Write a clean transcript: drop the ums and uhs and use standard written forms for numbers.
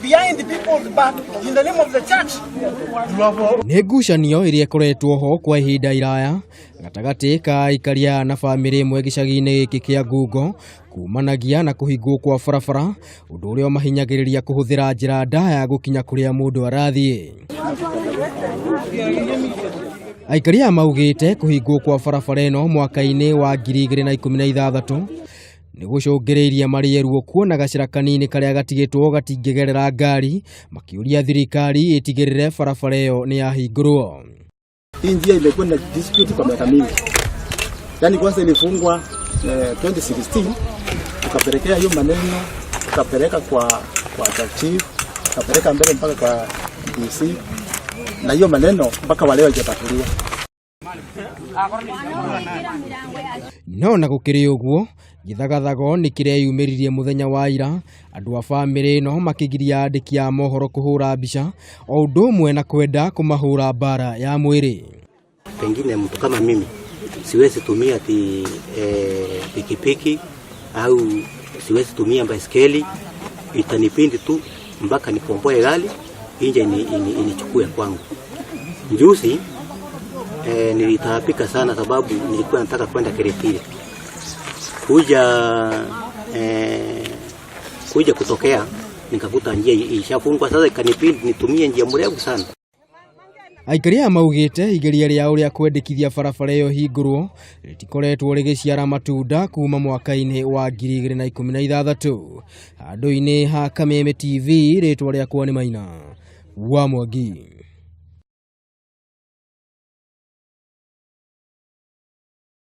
behind the people's back in the name of the church. Nĩ ngucanio iria ikoretwo ho kwa ihinda iraya gatagati ka aikaria na bamĩrĩ ĩmwe gĩcagi-inĩ gĩkĩ kĩa Ngungo kumanagia na kũhingwo kwa barabara, ũndũ ũrĩa mahinyagĩrĩria kũhũthĩra njĩra ndaya gũkinya kũrĩa mũndũ arathiĩ. Aikaria maugĩte kũhingwo kwa barabara ĩno mwaka-inĩ wa 2016 nĩ gũcũngĩrĩirie marĩeruo kuona gacĩra kanini karĩa gatigĩtwo gatingĩgerera ngari, makĩũria thirikari ĩtigĩrĩre barabara ĩyo nĩ yahingũrwo. Hii njia imekuwa na dispute kwa miaka mingi. Yaani kwanza ilifungwa 2016, tukapelekea hiyo maneno, tukapeleka kwa chief, tukapeleka mbele mpaka kwa DC, na hiyo maneno mpaka wale hajatatuliwa. No na gũkĩrĩ ũguo, gĩthagathago nĩ kĩreyumĩririe mũthenya wa ira, andũ a bamĩrĩ ĩno makĩgiria andĩki a mohoro kũhũra mbica, o ũndũ ũmwe na kwenda kũmahũra bara ya mwĩrĩ. Pengine mtu kama mimi siwezi tumia pikipiki au siwezi tumia baiskeli, itanipindi tu mpaka nikomboe gari inje inichukue kwangu. Njuzi nilitaabika sana sababu nilikuwa nataka kwenda Keretile. Kuja kutokea nikakuta njia ishafungwa, sasa ikanipindi nitumie njia mrefu sana. Aikaria maugĩte igeria rĩao rĩa kwendekithia barabara ĩyo hingũrwo rĩtikoretwo rĩgĩciara matunda kuma mwaka-inĩ wa 2016. Handũ-inĩ ha Kameme TV, rĩtwa rĩakwa nĩ Maina wa Mwangi.